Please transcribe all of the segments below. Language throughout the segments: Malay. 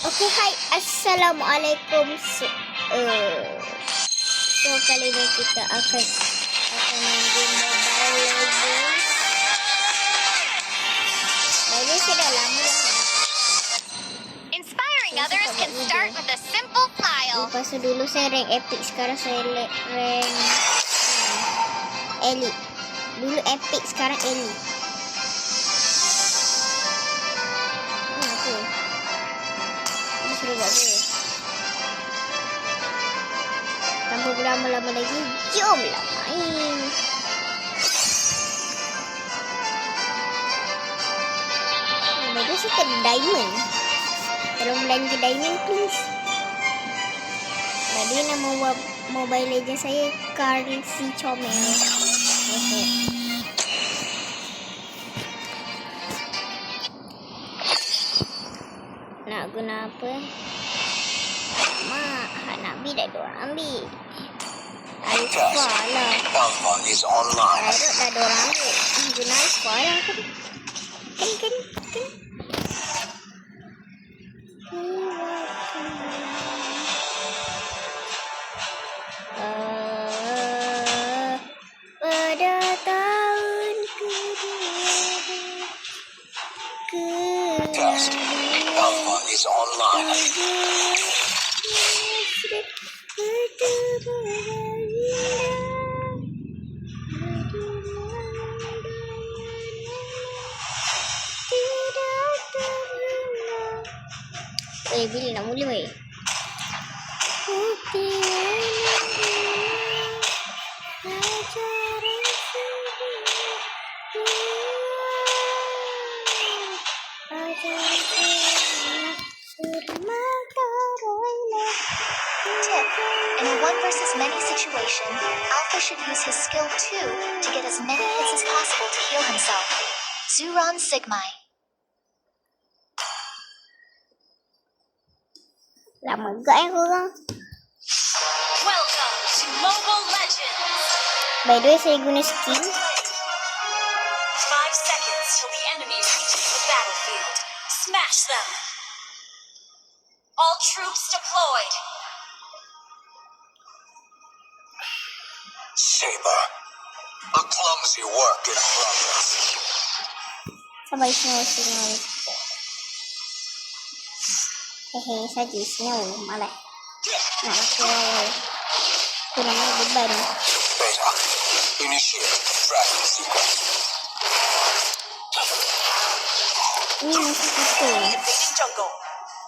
Okay, hai. Assalamualaikum. So kali ini kita akan main game Mobile Legends. Legends sudah lama dah. Inspiring others can start with a simple smile. Lepas tu dulu saya rank epic, sekarang saya rank elite. Dulu epic, sekarang elite. Apa? Ini suruh buat apa? Tanpa berlama-lama lagi, jomlah main. Bagus sih kan diamond. Tolong belanja diamond please. Tadi nama Mobile Legends saya Currency Chomel. Okay. Nak guna apa? Mak, nak ambil dah diorang ambil. Alpha lah. Alpha is online. Harap dah diorang ambil. Guna Alpha lah kan. Kan. Pada tahun Test. Alpha is online. Bila nak mula weh? In a one versus many situation, Alpha should use his skill 2 to get as many hits as possible to heal himself. Zuron Sigmai. Lama gak korang. Welcome to Mobile Legends. By the way, saya guna skin. 5 seconds till the enemy reaches the battlefield. Smash them. All troops deployed. Saber. A clumsy work in progress. Sabay senyawa. Hehe, saja senyawa. Malah. Nak pakai kurang beban. Beta. Initiate tracking sequence. Ini masih kita. Invading jungle.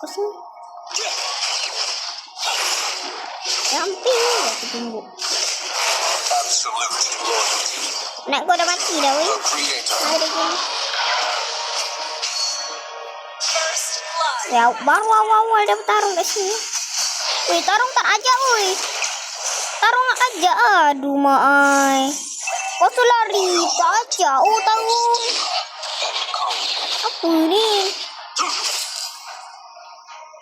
Kosong. Ramping je aku tunggu. Absolute loyalty. Nak kau dah mati dah weh. The creator. Ada gini. First blood. Ya, baru awal-awal dah bertarung kat sini. Weh, tarung tak ajak weh. Tarung nak ajak. Aduh, maai. Kau tu lari. Tak ajak. Oh, tarung. Apa ni?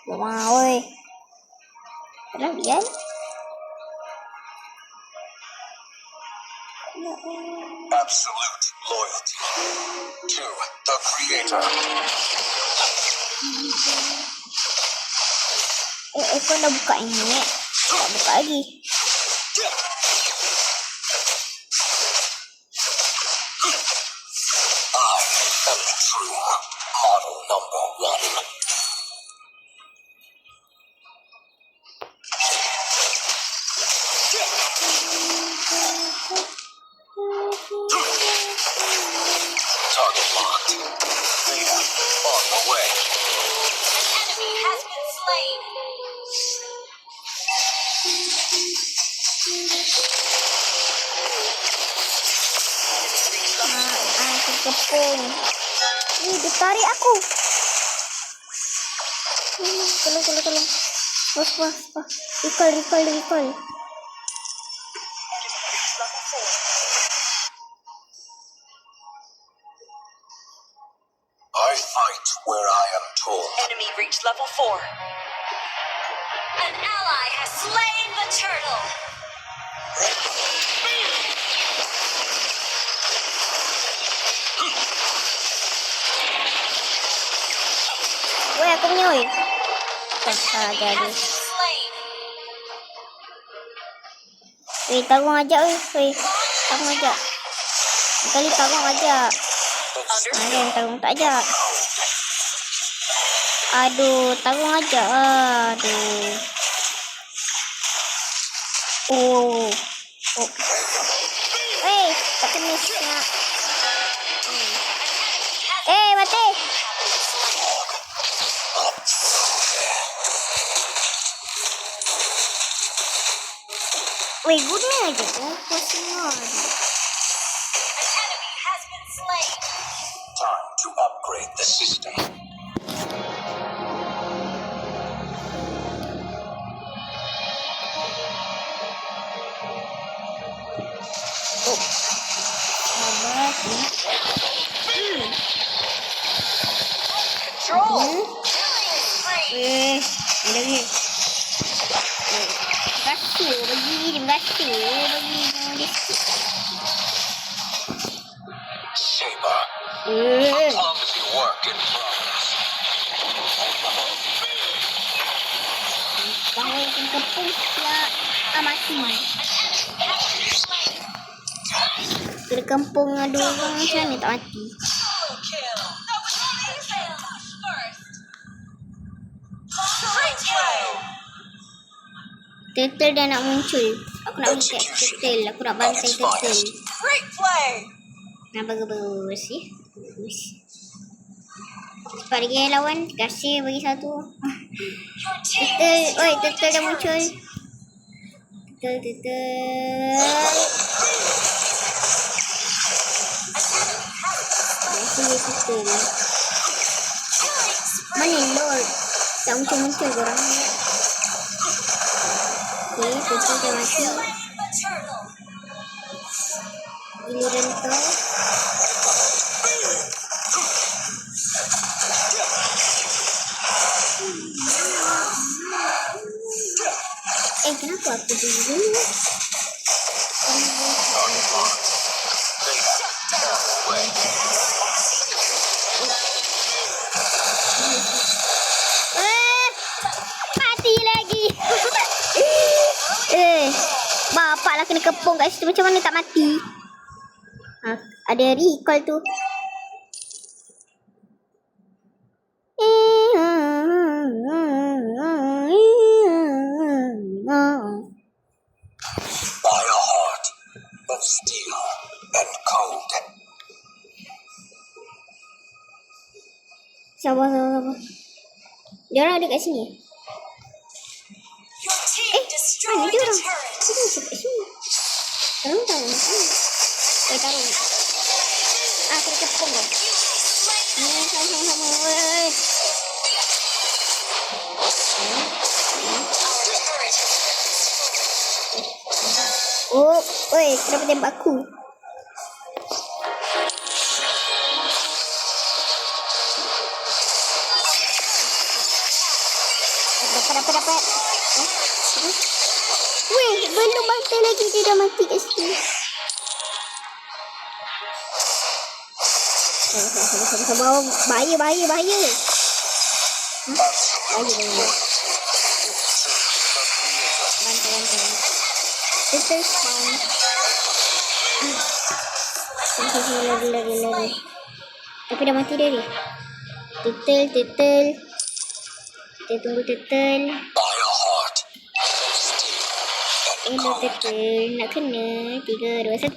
Wah, weh. Dah lihat. Absolute loyalty to the creator. Kau dah buka ini. Tak buka lagi. I am the true model number 1. Target locked. Beta on the way. An enemy has been slain. Terkepung. Ni dia tarik aku. Tolong. Pas. Recall. I fight where I am told. Enemy reached level 4. An ally has slain the turtle. Weh, aku punya weh. Tak jadi. Weh, tarung ajak weh. Weh, tarung ajak. Kali tarung ajak. Ada yang tarung tak ajak. Aduh, tarung ajak. Aduh. Oh. Weh, tak kena nak. Mati. Weh, guna aja kan. Pusing. Time to upgrade the system. Control. Weh, ada ni. Terima kasih bagi Saber. Eh, Clumsy work in progress. bahawa kepung pula mati. Kena kampung ada orang macam ni tak mati. Turtle dah nak muncul. Aku nak bantai turtle. Aku nak bantai turtle. Great play. Nak bagus ya. Bagus. Cepat lagi lawan. Kasih bagi satu. Turtle. Oi, turtle dah muncul. Turtle. Kasih turtle. Mana Lord? Tak muncul-muncul korang. Okay, turtle dah mati. Giliran kau. Kenapa aku dulu? Mati lagi. Bapak lah kena kepung kat situ. Macam mana tak mati? Ada recall tu. By a heart of steel and cold. Sabar. Dia orang ada kat sini. Your team destroyed Mana dia the orang? turret. Dia masuk kat sini. Tarung. Tarung. Kena kepung kau. Sama-sama. Oh, oi, kenapa tembak aku? Dapat. Weh, belum bantai lagi dia dah mati kat situ. Sabar. Bahaya. Bahaya. Bantai. Turtle spawn. Lari. Tapi dah mati dah dia. Turtle. Kita tunggu turtle. By a heart of steel and Hello cold. turtle. Nak kena. 3, 2, 1.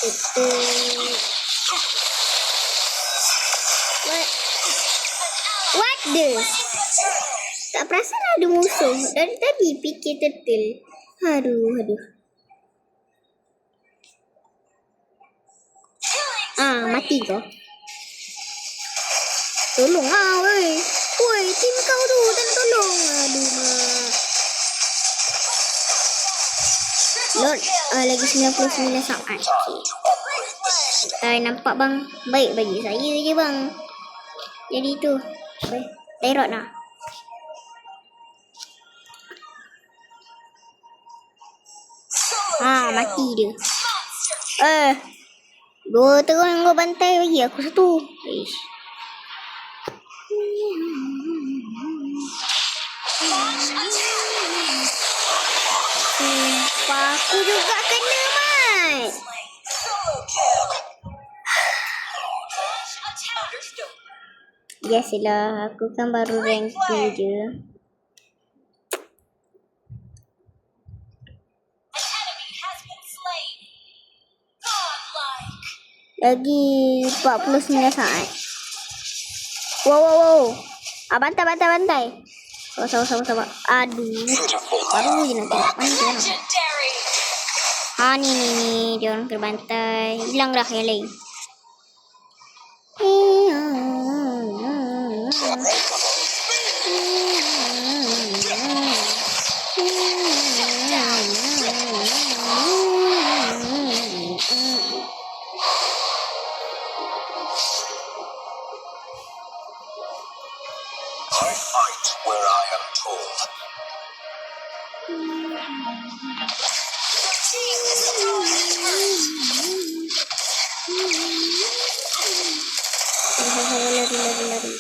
Turtle. What the? Tak perasan ada musuh. Dari tadi fikir turtle. Aduh. Mati kau. Tolong weh. Woi, tim kau tu tak nak tolong. Aduh, mak. Lord, lagi 99 saat. Nampak bang. Baik bagi saya je bang. Jadi tu. Terot lah. Mati dia. Dua terus yang kau bantai bagi aku satu. Ish. Sumpah aku juga kena, Mat. Biasalah, aku kan baru rank 2 je. Lagi 49 saat. Wow. Bantai. Sabar. Aduh. Baru je nak tengok. Mana dia orang? Ni. Dia orang terbantai. Hilang dah yang lain. I fight where I am told. Lari.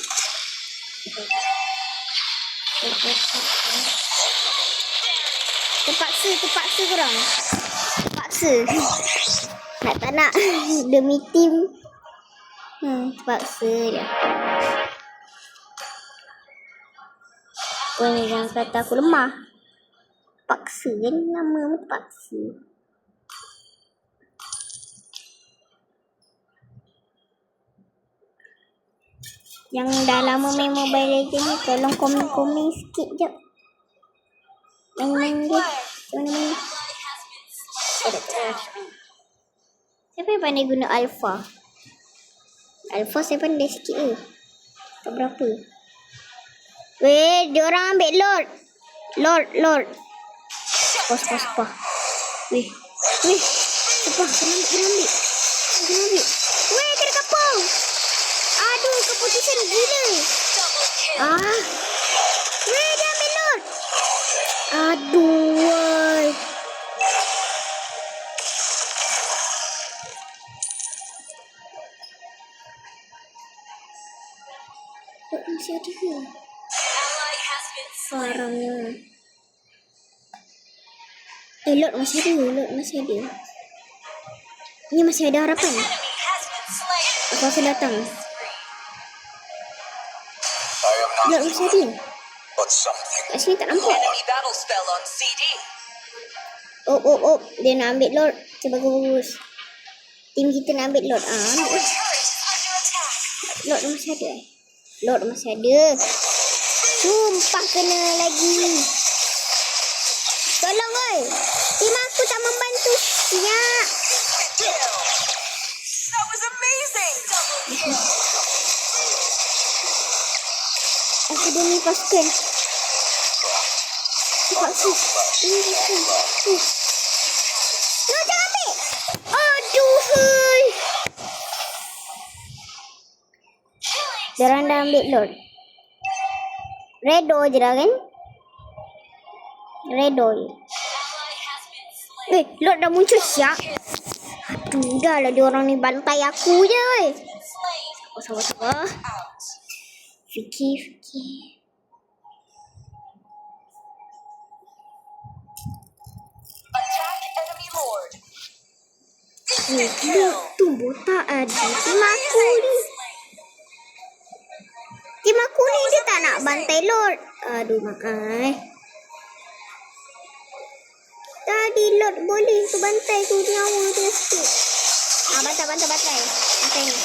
Terpaksa korang. Terpaksa. Nak tak nak. Demi tim. Terpaksa je. Ni jangan kata aku lemah. Paksa kan nama mu terpaksa. Yang dah lama main Mobile Legends ni tolong komen sikit je. Main dia. Macam mana? Siapa yang pandai guna Alpha? Alpha saya pandai sikit ke? Tak berapa. Weh, diorang ambil Lord. Lord. Sepah. Weh. Sepah, kena ambil. Weh, kena kapung. Aduh, keputusan gila. Weh, dia ambil Lord. Aduh, woi. Lord masih ada ke? Parahnya. Lord masih ada. Ini masih ada harapan. Aku akan datang. Lord masih ada. But something Kat sini tak nampak. Enemy battle spell on CD. Oh. Dia nak ambil Lord. Bagus. Tim kita nak ambil Lord. Ambil. Lord masih ada. Sumpah kena lagi. Tolong oi. Tim aku tak membantu. Ya. That was amazing. Aku demi pasukan. Terpaksa. No, jangan ambil. Aduh, hei. Diorang dah ambil Lord. Redo je dah kan? Redo je. Lord dah muncul siap. Aduh, dah lah diorang ni bantai aku je. Sabar. Fikir. Attack enemy lord. Tu botak ada. Tim aku ni dia tak nak bantai Lord. Aduh, makai. Tadi Lord boleh tu bantai tu nyawa dia sikit. Bantai. Bantai ni.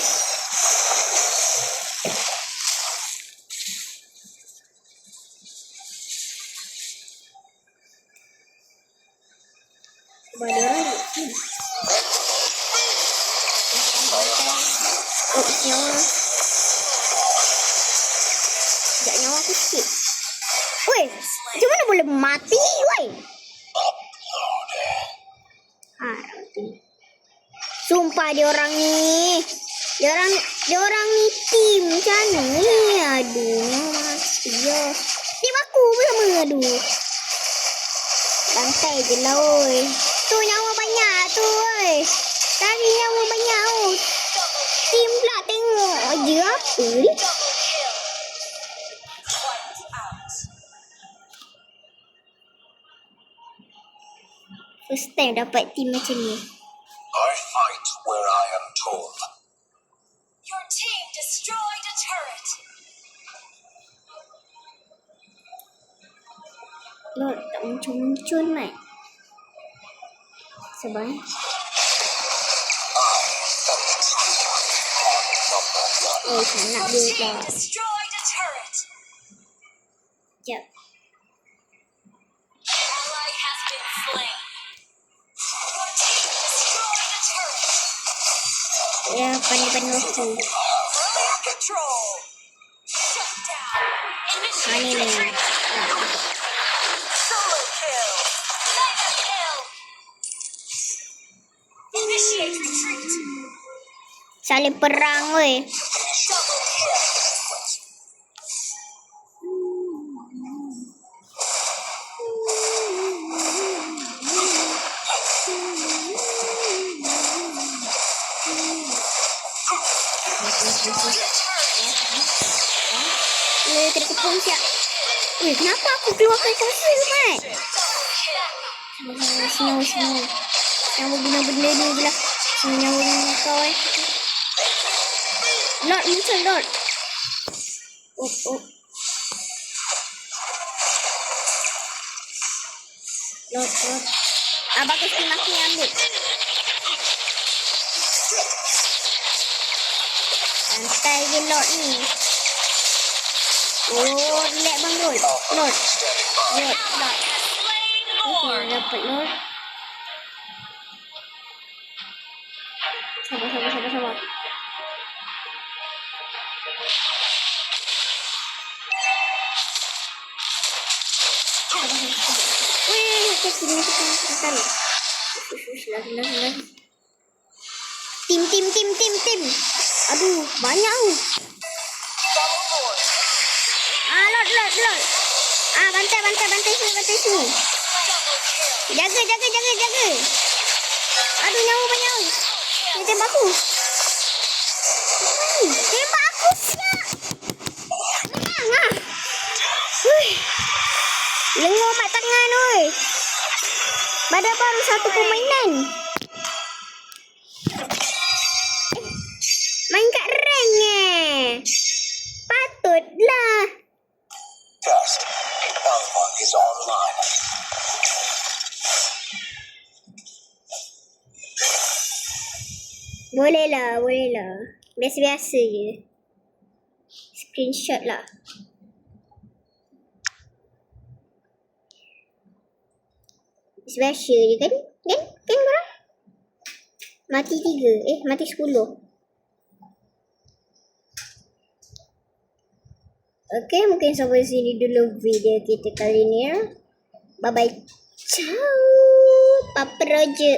Sebab dia orang nyawa. Sekejap nyawa aku sikit. Weh, macam mana boleh mati, weh? Sumpah dia orang ni. Dia orang ni tim macam mana ni? Aduh, mati ya. Tim aku pun sama, aduh. Bantai je lah, oi. Tu nyawa banyak tu, oi. Tadi nyawa banyak, oi. Tim pula tengok je apa ni. First time dapat team macam ni. I fight where I am told. Your team destroyed a turret. Lord, tak muncul-muncul, Mat. Sabar. I am the true model number 1. Oh, tak nak Your dia team pula. destroyed a turret. Sekejap. Ally has been slain. Your team destroyed a turret. Ya, pandai-pandai waktu. Brilliant control. Shut down. Mana Initiate ni? retreat. Solo kill. Mega kill. Initiate retreat. Saling perang, weh. Double kill. Destroyed a turret. Kena tepung siap. Kenapa aku keluarkan kuasa, Mat? Double kill. Senang. Yang guna benda ni je lah. Senang benda kau, Lord, muncul, Lord. Oh. Lord. Bagus ni maki ambil. Santai je Lord ni. Oh, relax bang Lord. Lord. Okay, dapat Lord. Sabar. Weh, kecil ni kita. Lari. Tim. Aduh, banyak tu. Double force. Lord. Bantai sini. Double kill. Jaga. Aduh, nyawa banyak. Dia tembak aku. Tembak aku siap. Menang. Lengur mat tangan, oi. Badan baru satu permainan. Main kat rank Patutlah. Test. Alpha is online. Boleh lah. Biasa-biasa je. Screenshot lah. Biasa je kan? Kan korang? Mati 3. Mati 10. Okay, mungkin sampai sini dulu video kita kali ni ya. Bye-bye. Ciao. Papa Roger.